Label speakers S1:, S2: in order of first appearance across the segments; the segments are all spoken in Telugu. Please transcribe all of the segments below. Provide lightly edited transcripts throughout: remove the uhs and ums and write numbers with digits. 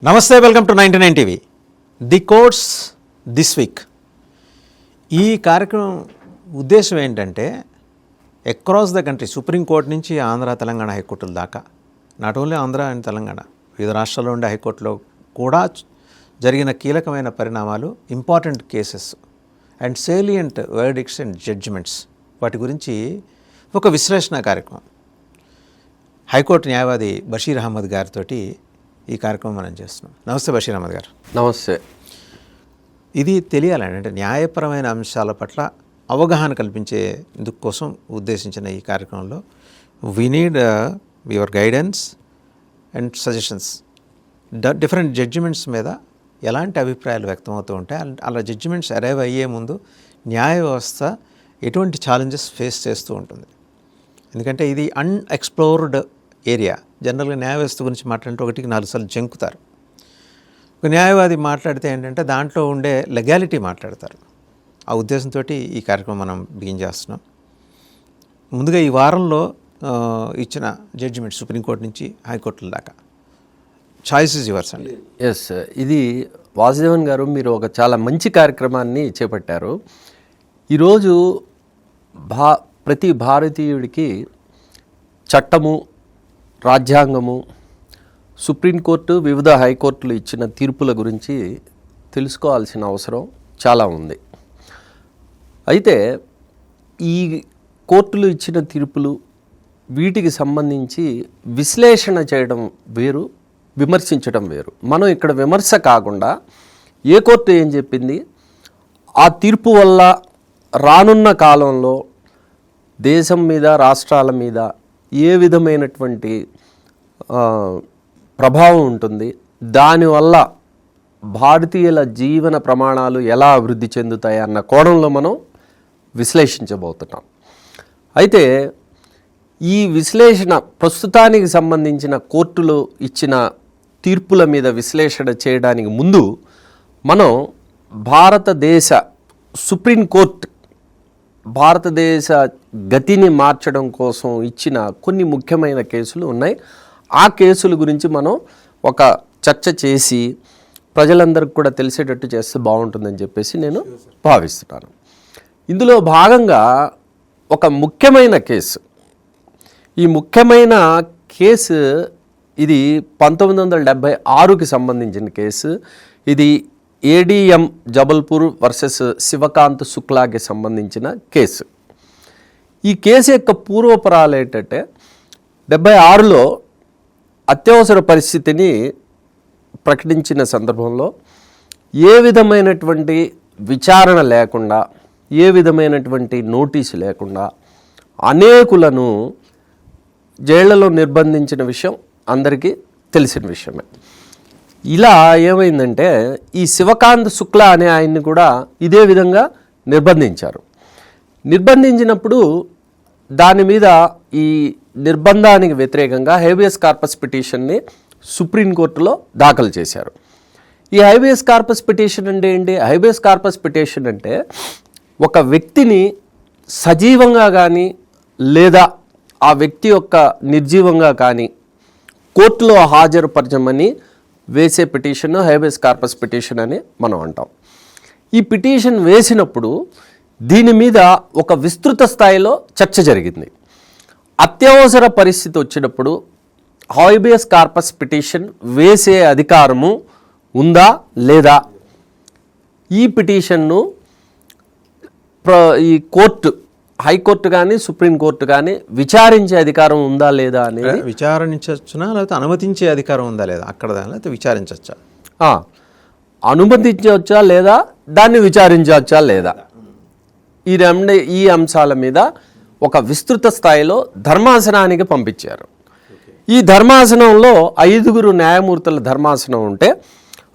S1: నమస్తే, welcome to 99 TV. The courts this week. ఈ కార్యక్రమం ఉద్దేశం ఏంటంటే అక్రాస్ ద కంట్రీ, సుప్రీంకోర్టు నుంచి ఆంధ్ర తెలంగాణ హైకోర్టుల దాకా, not only Andhra and Telangana, వివిధ రాష్ట్రాల్లో ఉండే హైకోర్టులో కూడా జరిగిన కీలకమైన పరిణామాలు, important cases and salient verdicts and judgments, వాటి గురించి ఒక విశ్లేషణ కార్యక్రమం హైకోర్టు న్యాయవాది బషీర్ అహ్మద్ గారితో ఈ కార్యక్రమం మనం చేస్తున్నాం. నమస్తే బషీర్ అహ్మద్ గారు.
S2: నమస్తే.
S1: ఇది తెలియాలండి, అంటే న్యాయపరమైన అంశాల పట్ల అవగాహన కల్పించేందుకు కోసం ఉద్దేశించిన ఈ కార్యక్రమంలో we need your guidance and suggestions. Different judgements మీద ఎలాంటి అభిప్రాయాలు వ్యక్తమవుతూ ఉంటాయి, అలా జడ్జిమెంట్స్ అరైవ్ అయ్యే ముందు న్యాయ వ్యవస్థ ఎటువంటి ఛాలెంజెస్ ఫేస్ చేస్తూ ఉంటుంది. ఎందుకంటే ఇది అన్ఎక్స్ప్లోర్డ్ ఏరియా. జనరల్గా న్యాయ వ్యవస్థ గురించి మాట్లాడితే 1-4 సార్లు జంకుతారు. ఒక న్యాయవాది మాట్లాడితే ఏంటంటే దాంట్లో ఉండే లెగాలిటీ మాట్లాడతారు. ఆ ఉద్దేశంతో ఈ కార్యక్రమం మనం బిగిన్ చేస్తున్నాం. ముందుగా ఈ వారంలో ఇచ్చిన జడ్జిమెంట్ సుప్రీంకోర్టు నుంచి హైకోర్టుల దాకా, చాయిస్ ఇస్ యువర్స్ అండి.
S2: ఎస్, ఇది వాసుదేవన్ గారు, మీరు ఒక చాలా మంచి కార్యక్రమాన్ని చేపట్టారు. ఈరోజు ప్రతి భారతీయుడికి చట్టము, రాజ్యాంగము, సుప్రీంకోర్టు, వివిధ హైకోర్టులు ఇచ్చిన తీర్పుల గురించి తెలుసుకోవాల్సిన అవసరం చాలా ఉంది. అయితే ఈ కోర్టులు ఇచ్చిన తీర్పులు, వీటికి సంబంధించి విశ్లేషణ చేయడం వేరు, విమర్శించడం వేరు. మనం ఇక్కడ విమర్శ కాకుండా ఏ కోర్టు ఏం చెప్పింది, ఆ తీర్పు వల్ల రానున్న కాలంలో దేశం మీద, రాష్ట్రాల మీద ఏ విధమైనటువంటి ప్రభావం ఉంటుంది, దానివల్ల భారతీయుల జీవన ప్రమాణాలు ఎలా అభివృద్ధి చెందుతాయి అన్న కోణంలో మనం విశ్లేషించబోతున్నాం. అయితే ఈ విశ్లేషణ, ప్రస్తుతానికి సంబంధించిన కోర్టులు ఇచ్చిన తీర్పుల మీద విశ్లేషణ చేయడానికి ముందు మనం భారతదేశ సుప్రీంకోర్టు భారతదేశ గతిని మార్చడం కోసం ఇచ్చిన కొన్ని ముఖ్యమైన కేసులు ఉన్నాయి. ఆ కేసుల గురించి మనం ఒక చర్చ చేసి ప్రజలందరికీ కూడా తెలిసేటట్టు చేస్తే బాగుంటుందని చెప్పేసి నేను భావిస్తున్నాను. ఇందులో భాగంగా ఒక ముఖ్యమైన కేసు, ఈ ముఖ్యమైన కేసు ఇది 1976కి సంబంధించిన కేసు. ఇది ఏడిఎం జబల్పూర్ వర్సెస్ శివకాంత్ శుక్లాకి సంబంధించిన కేసు. ఈ కేసు యొక్క పూర్వపరాలు ఏంటంటే 76లో అత్యవసర పరిస్థితిని ప్రకటించిన సందర్భంలో ఏ విధమైనటువంటి విచారణ లేకుండా, ఏ విధమైనటువంటి నోటీసు లేకుండా అనేకులను జైళ్లలో నిర్బంధించిన విషయం అందరికీ తెలిసిన విషయమే. ఇలా ఏమైందంటే ఈ శివకాంత్ శుక్లా అనే ఆయన్ని కూడా ఇదే విధంగా నిర్బంధించారు. నిర్బంధించినప్పుడు దాని మీద ఈ నిర్బంధానికి వ్యతిరేకంగా హేబియస్ కార్పస్ పిటిషన్ని సుప్రీంకోర్టులో దాఖలు చేశారు. ఈ హేబియస్ కార్పస్ పిటిషన్ అంటే ఏంటి? హేబియస్ కార్పస్ పిటిషన్ అంటే ఒక వ్యక్తిని సజీవంగా కానీ లేదా ఆ వ్యక్తి యొక్క నిర్జీవంగా కానీ కోర్టులో హాజరుపరచమని వేసే పిటిషన్ హేబియస్ కార్పస్ పిటిషన్ అని మనం అంటాం. ఈ పిటిషన్ వేసినప్పుడు దీని మీద ఒక విస్తృత స్థాయిలో చర్చ జరిగింది. అత్యవసర పరిస్థితి వచ్చినప్పుడు హేబియస్ కార్పస్ పిటిషన్ వేసే అధికారము ఉందా లేదా, ఈ పిటిషన్ను ఈ కోర్టు, హైకోర్టు కానీ సుప్రీంకోర్టు కానీ విచారించే అధికారం ఉందా లేదా అనేది,
S1: విచారించవచ్చునా లేకపోతే అనుమతించే అధికారం ఉందా లేదా, అక్కడ లేకపోతే విచారించవచ్చా,
S2: అనుమతించవచ్చా లేదా, దాన్ని విచారించవచ్చా లేదా, ఈ అంశాల మీద ఒక విస్తృత స్థాయిలో ధర్మాసనానికి పంపించారు. ఈ ధర్మాసనంలో 5 న్యాయమూర్తుల ధర్మాసనం ఉంటే,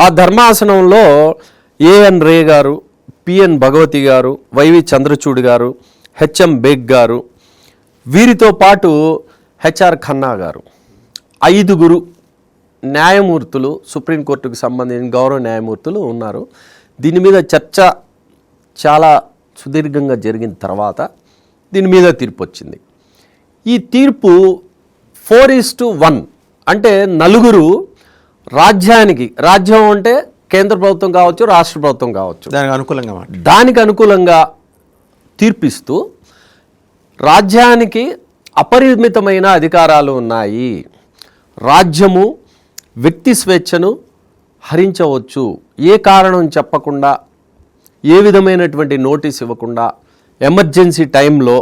S2: ఆ ధర్మాసనంలో ఏఎన్ రే గారు, పిఎన్ భగవతి గారు, వైవి చంద్రచూడ్ గారు, హెచ్ఎం బేగ్ గారు, వీరితో పాటు హెచ్ఆర్ ఖన్నా గారు, 5 న్యాయమూర్తులు సుప్రీంకోర్టుకు సంబంధించిన గౌరవ న్యాయమూర్తులు ఉన్నారు. దీని మీద చర్చ చాలా సుదీర్ఘంగా జరిగిన తర్వాత దీని మీద తీర్పు వచ్చింది. ఈ తీర్పు 4:1 అంటే 4 రాజ్యానికి, రాజ్యం అంటే కేంద్ర ప్రభుత్వం కావచ్చు, రాష్ట్ర ప్రభుత్వం కావచ్చు, దానికి అనుకూలంగా తీర్పిస్తూ రాజ్యానికి అపరిమితమైన అధికారాలు ఉన్నాయి, రాజ్యము వ్యక్తి స్వేచ్ఛను హరించవచ్చు, ఏ కారణం చెప్పకుండా, ఏ విధమైనటువంటి నోటీస్ ఇవ్వకుండా ఎమర్జెన్సీ టైంలో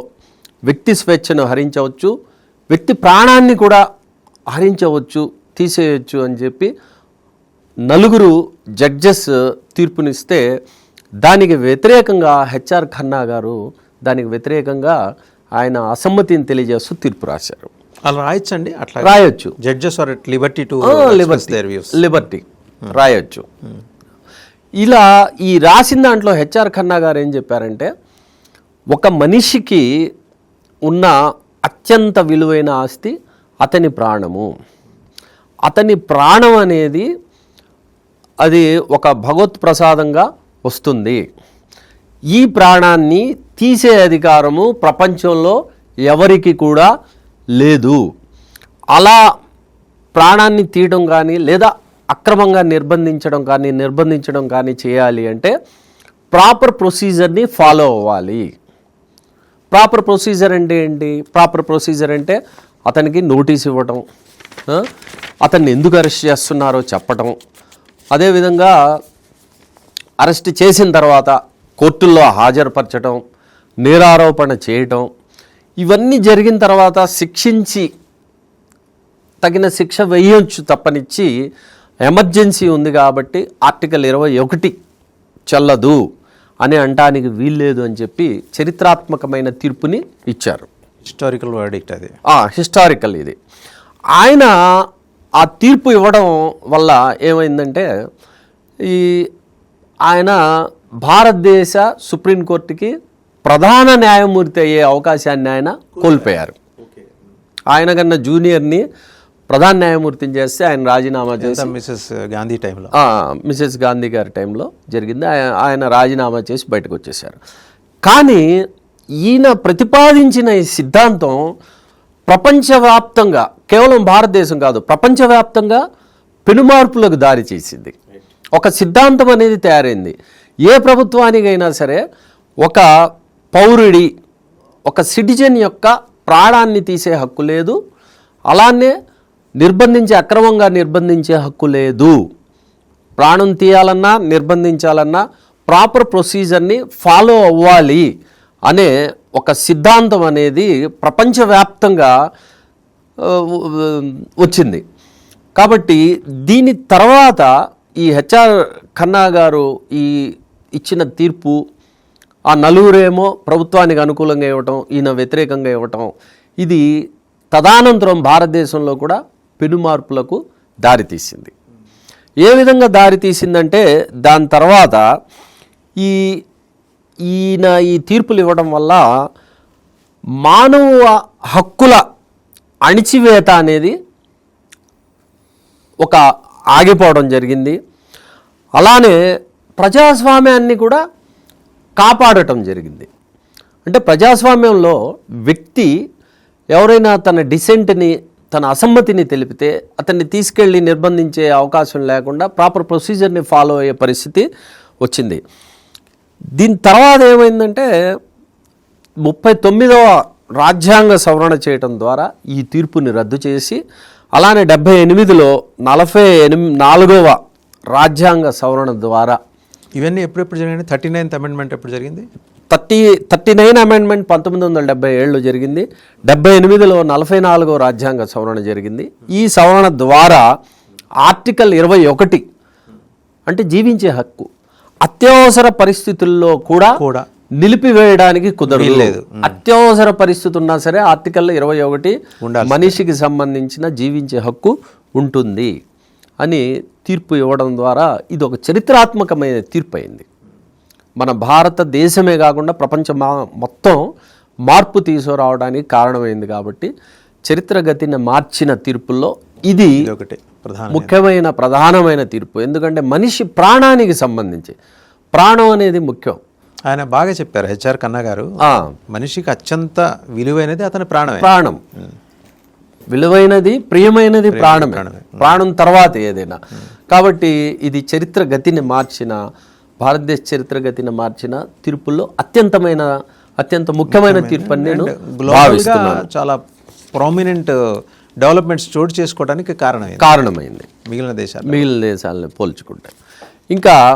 S2: వ్యక్తి స్వేచ్ఛను హరించవచ్చు, వ్యక్తి ప్రాణాన్ని కూడా హరించవచ్చు, తీసేయచ్చు అని చెప్పి 4 జడ్జెస్ తీర్పునిస్తే దానికి వ్యతిరేకంగా హెచ్ఆర్ ఖన్నా గారు దానికి వ్యతిరేకంగా ఆయన అసమ్మతిని తెలియజేస్తూ తీర్పు రాశారు.
S1: అలా రాయొచ్చండి, అట్లా
S2: రాయొచ్చు.
S1: Judges are at liberty to
S2: liberty రాయొచ్చు. ఇలా ఈ రాసిన దాంట్లో హెచ్ఆర్ ఖన్నా గారు ఏం చెప్పారంటే, ఒక మనిషికి ఉన్న అత్యంత విలువైన ఆస్తి అతని ప్రాణము. అతని ప్రాణం అనేది అది ఒక భగవత్ ప్రసాదంగా వస్తుంది. ఈ ప్రాణాన్ని తీసే అధికారము ప్రపంచంలో ఎవరికి కూడా లేదు. అలా ప్రాణాన్ని తీయడం కానీ లేదా అక్రమంగా నిర్బంధించడం కానీ చేయాలి అంటే ప్రాపర్ ప్రొసీజర్ని ఫాలో అవ్వాలి. ప్రాపర్ ప్రొసీజర్ అంటే ఏంటి? ప్రాపర్ ప్రొసీజర్ అంటే అతనికి నోటీస్ ఇవ్వటం, అతన్ని ఎందుకు అరెస్ట్ చేస్తున్నారో చెప్పటం, అదేవిధంగా అరెస్ట్ చేసిన తర్వాత కోర్టుల్లో హాజరుపరచడం, నేరారోపణ చేయటం, ఇవన్నీ జరిగిన తర్వాత శిక్షించి తగిన శిక్ష వేయొచ్చు తప్పనిచ్చి ఎమర్జెన్సీ ఉంది కాబట్టి ఆర్టికల్ 21 చెల్లదు అని అనడానికి వీల్లేదు అని చెప్పి చరిత్రాత్మకమైన తీర్పుని ఇచ్చారు.
S1: హిస్టారికల్ వర్డిక్ట్ అది.
S2: హిస్టారికల్ ఇది. ఆయన ఆ తీర్పు ఇవ్వడం వల్ల ఏమైందంటే ఆయన భారతదేశ సుప్రీంకోర్టుకి ప్రధాన న్యాయమూర్తి అయ్యే అవకాశాన్ని ఆయన కోల్పోయారు. ఆయన కన్నా జూనియర్ని ప్రధాన న్యాయమూర్తిని చేస్తే ఆయన రాజీనామా చేసి మిసెస్ గాంధీ గారి టైంలో జరిగింది. ఆయన రాజీనామా చేసి బయటకు వచ్చేసారు. కానీ ఈయన ప్రతిపాదించిన ఈ సిద్ధాంతం ప్రపంచవ్యాప్తంగా, కేవలం భారతదేశం కాదు, ప్రపంచవ్యాప్తంగా పెనుమార్పులకు దారి చేసింది. ఒక సిద్ధాంతం అనేది తయారైంది. ఏ ప్రభుత్వానికైనా సరే ఒక పౌరుడి, ఒక సిటిజన్ యొక్క ప్రాణాన్ని తీసే హక్కు లేదు, అలానే అక్రమంగా నిర్బంధించే హక్కు లేదు. ప్రాణం తీయాలన్నా నిర్బంధించాలన్నా ప్రాపర్ ప్రొసీజర్ని ఫాలో అవ్వాలి అనే ఒక సిద్ధాంతం అనేది ప్రపంచవ్యాప్తంగా వచ్చింది. కాబట్టి దీని తర్వాత ఈ హెచ్ఆర్ ఖన్నా గారు ఈ ఇచ్చిన తీర్పు, ఆ 4 ప్రభుత్వానికి అనుకూలంగా ఇవ్వటం, ఈయన వ్యతిరేకంగా ఇవ్వటం, ఇది తదనంతరం భారతదేశంలో కూడా పెనుమార్పులకు దారితీసింది. ఏ విధంగా దారితీసిందంటే దాని తర్వాత ఈయన ఈ తీర్పులు ఇవ్వడం వల్ల మానవ హక్కుల అణిచివేత అనేది ఒక ఆగిపోవడం జరిగింది. అలానే ప్రజాస్వామ్యాన్ని కూడా కాపాడటం జరిగింది. అంటే ప్రజాస్వామ్యంలో వ్యక్తి ఎవరైనా తన డిసెంట్ని, తన అసమ్మతిని తెలిపితే అతన్ని తీసుకెళ్ళి నిర్బంధించే అవకాశం లేకుండా ప్రాపర్ ప్రొసీజర్ని ఫాలో అయ్యే పరిస్థితి వచ్చింది. దీని తర్వాత ఏమైందంటే 39వ రాజ్యాంగ సవరణ చేయటం ద్వారా ఈ తీర్పుని రద్దు చేసి, అలానే 78లో 44వ రాజ్యాంగ సవరణ ద్వారా,
S1: ఇవన్నీ ఎప్పుడెప్పుడు జరిగింది? 39th అమెండ్మెంట్ ఎప్పుడు జరిగింది?
S2: 39 అమెండ్మెంట్ 1977లో జరిగింది. 78లో 44వ రాజ్యాంగ సవరణ జరిగింది. ఈ సవరణ ద్వారా ఆర్టికల్ 21 అంటే జీవించే హక్కు అత్యవసర పరిస్థితుల్లో కూడా నిలిపివేయడానికి కుదరలేదు. అత్యవసర పరిస్థితి ఉన్నా సరే ఆర్టికల్ 21 మనిషికి సంబంధించిన జీవించే హక్కు ఉంటుంది అని తీర్పు ఇవ్వడం ద్వారా ఇది ఒక చరిత్రాత్మకమైన తీర్పు అయింది. మన భారతదేశమే కాకుండా ప్రపంచం మొత్తం మార్పు తీసుకురావడానికి కారణమైంది. కాబట్టి చరిత్ర గతిని మార్చిన తీర్పుల్లో ఇది ముఖ్యమైన ప్రధానమైన తీర్పు. ఎందుకంటే మనిషి ప్రాణానికి సంబంధించి, ప్రాణం అనేది ముఖ్యం.
S1: ఆయన బాగా చెప్పారు హెచ్ఆర్ ఖన్నా గారు, మనిషికి అత్యంత విలువైనది అతని ప్రాణం.
S2: విలువైనది ప్రియమైనది ప్రాణమే, ప్రాణం తర్వాత ఏదైనా. కాబట్టి ఇది చరిత్ర గతిని మార్చిన, భారతదేశ చరిత్ర గతిని మార్చిన తీర్పుల్లో అత్యంత ముఖ్యమైన తీర్పు అని నేను భావిస్తున్నాను.
S1: చాలా ప్రామినెంట్ డెవలప్మెంట్స్ చోటు చేసుకోవడానికి కారణమైంది
S2: కారణమైంది
S1: మిగిలిన దేశాలు
S2: పోల్చుకుంటే. ఇంకా